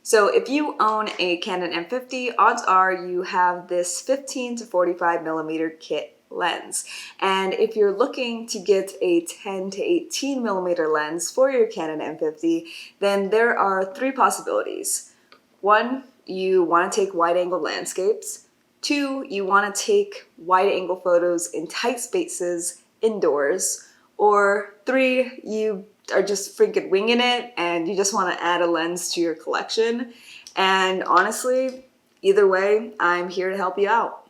So if you own a Canon M50, odds are you have this 15 to 45 millimeter kit lens. And if you're looking to get a 10 to 18 millimeter lens for your Canon M50, then there are three possibilities. One, you want to take wide angle landscapes. Two, you want to take wide angle photos in tight spaces indoors. Or three, you are just freaking winging it and you just want to add a lens to your collection. And honestly, either way, I'm here to help you out.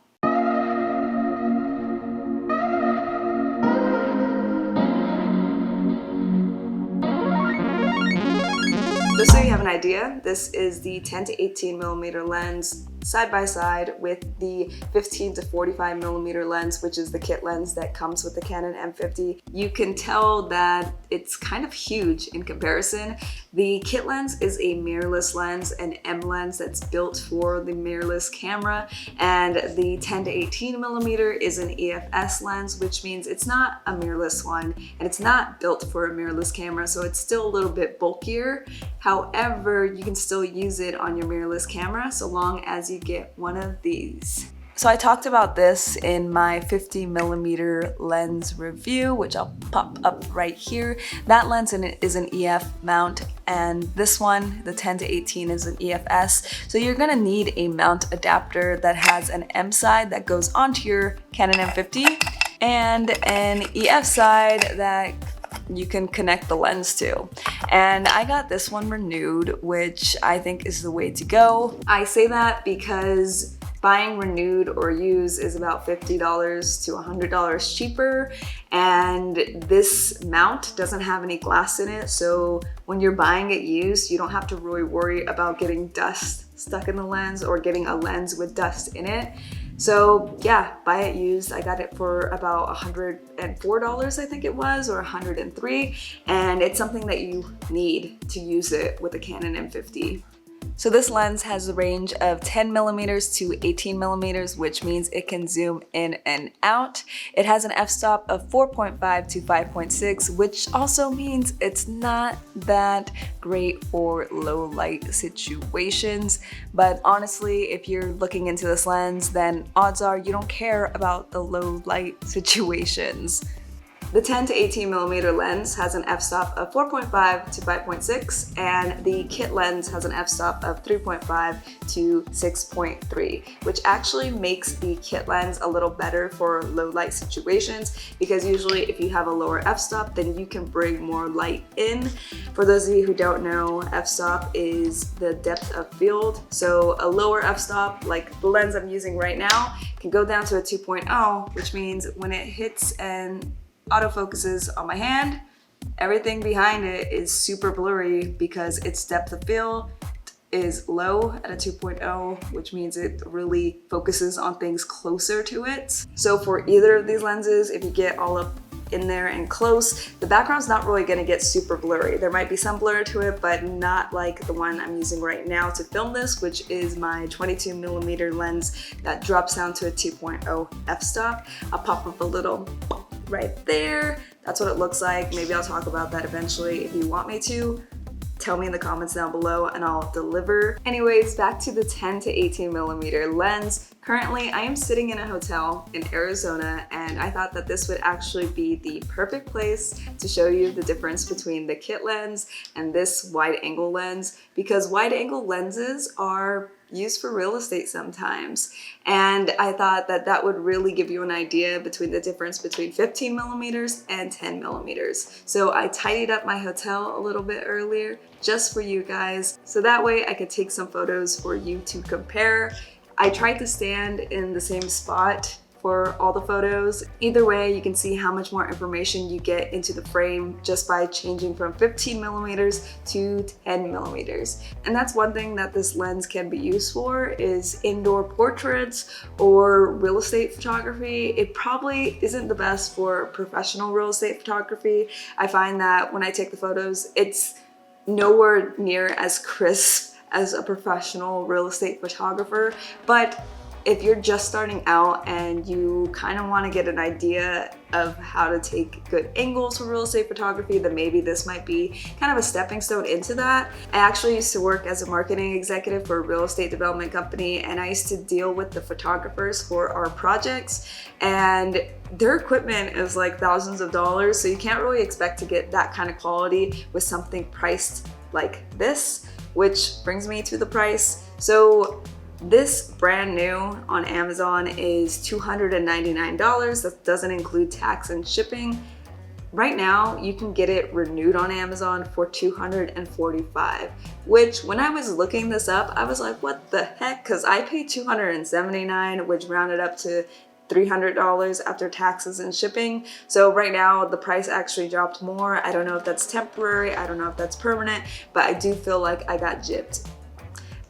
Just so you have an idea, this is the 10 to 18 millimeter lens side by side with the 15 to 45 millimeter lens, which is the kit lens that comes with the Canon M50. You can tell that it's kind of huge in comparison. The kit lens is a mirrorless lens, an M lens that's built for the mirrorless camera, and the 10 to 18 millimeter is an EFS lens, which means it's not a mirrorless one and it's not built for a mirrorless camera, so it's still a little bit bulkier. However, you can still use it on your mirrorless camera so long as you get one of these. So I talked about this in my 50 millimeter lens review, which I'll pop up right here. That lens is an EF mount, and this one, the 10 to 18, is an EFS. So you're gonna need a mount adapter that has an M side that goes onto your Canon M50 and an EF side that you can connect the lens to. And I got this one renewed, which I think is the way to go. I say that because buying renewed or used is about $50 to $100 cheaper, and this mount doesn't have any glass in it, so when you're buying it used, you don't have to really worry about getting dust stuck in the lens or getting a lens with dust in it. So yeah, buy it used. I got it for about $104, I think it was, or $103, and it's something that you need to use it with a Canon M50. So this lens has a range of 10 millimeters to 18 millimeters, which means it can zoom in and out. It has an f-stop of 4.5 to 5.6, which also means it's not that great for low light situations. But honestly, if you're looking into this lens, then odds are you don't care about the low light situations. The 10 to 18 millimeter lens has an f-stop of 4.5 to 5.6, and the kit lens has an f-stop of 3.5 to 6.3, which actually makes the kit lens a little better for low light situations, because usually if you have a lower f-stop, then you can bring more light in. For those of you who don't know, f-stop is the depth of field. So a lower f-stop, like the lens I'm using right now, can go down to a 2.0, which means when it hits and autofocuses on my hand, everything behind it is super blurry because its depth of field is low at a 2.0, which means it really focuses on things closer to it. So for either of these lenses, if you get all up in there and close, the background's not really going to get super blurry. There might be some blur to it, but not like the one I'm using right now to film this, which is my 22 millimeter lens that drops down to a 2.0 f-stop. I'll pop up a little right there. That's what it looks like. Maybe I'll talk about that eventually if you want me to. Tell me in the comments down below and I'll deliver. Anyways, back to the 10 to 18 millimeter lens. Currently, I am sitting in a hotel in Arizona, and I thought that this would actually be the perfect place to show you the difference between the kit lens and this wide angle lens, because wide angle lenses are used for real estate sometimes. And I thought that that would really give you an idea between the difference between 15 millimeters and 10 millimeters. So I tidied up my hotel a little bit earlier just for you guys, so that way I could take some photos for you to compare. I tried to stand in the same spot for all the photos. Either way, you can see how much more information you get into the frame just by changing from 15 millimeters to 10 millimeters. And that's one thing that this lens can be used for, is indoor portraits or real estate photography. It probably isn't the best for professional real estate photography. I find that when I take the photos, it's nowhere near as crisp as a professional real estate photographer, but if you're just starting out and you kind of want to get an idea of how to take good angles for real estate photography, then maybe this might be kind of a stepping stone into that. I actually used to work as a marketing executive for a real estate development company, and I used to deal with the photographers for our projects, and their equipment is like thousands of dollars, so you can't really expect to get that kind of quality with something priced like this, which brings me to the price. So this brand new on Amazon is $299. That doesn't include tax and shipping. Right now, you can get it renewed on Amazon for $245, which when I was looking this up, I was like, what the heck? Because I paid $279, which rounded up to $300 after taxes and shipping. So right now the price actually dropped more. I don't know if that's temporary, I don't know if that's permanent, but I do feel like I got gypped.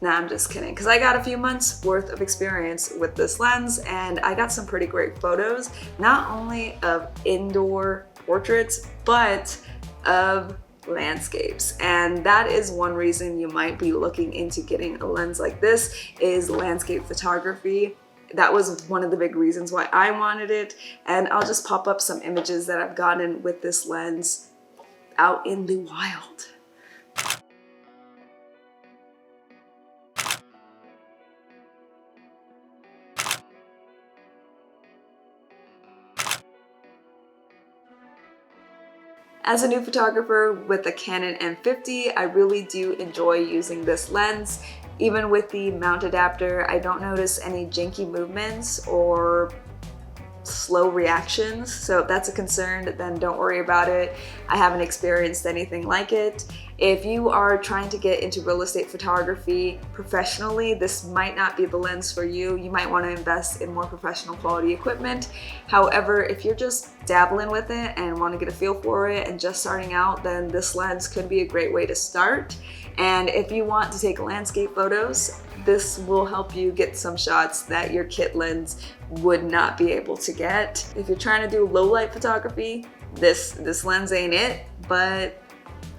Nah, I'm just kidding, because I got a few months worth of experience with this lens, and I got some pretty great photos, not only of indoor portraits, but of landscapes. And that is one reason you might be looking into getting a lens like this, is landscape photography. That was one of the big reasons why I wanted it, and I'll just pop up some images that I've gotten with this lens out in the wild. As a new photographer with a Canon M50, I really do enjoy using this lens. Even with the mount adapter, I don't notice any janky movements or slow reactions. So if that's a concern, then don't worry about it. I haven't experienced anything like it. If you are trying to get into real estate photography professionally, this might not be the lens for you. You might want to invest in more professional quality equipment. However, if you're just dabbling with it and want to get a feel for it and just starting out, then this lens could be a great way to start. And if you want to take landscape photos, this will help you get some shots that your kit lens would not be able to get. If you're trying to do low light photography, this lens ain't it. But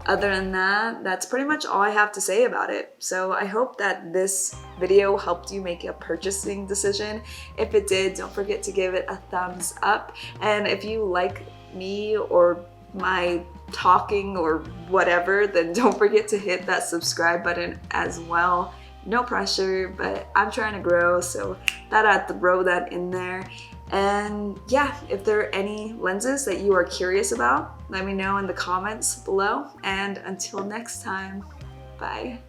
other than that, that's pretty much all I have to say about it. So I hope that this video helped you make a purchasing decision. If it did, don't forget to give it a thumbs up. And if you like me or my talking or whatever, then don't forget to hit that subscribe button as well. No pressure, but I'm trying to grow, so thought I'd throw that in there. And yeah, if there are any lenses that you are curious about, let me know in the comments below. And until next time, bye.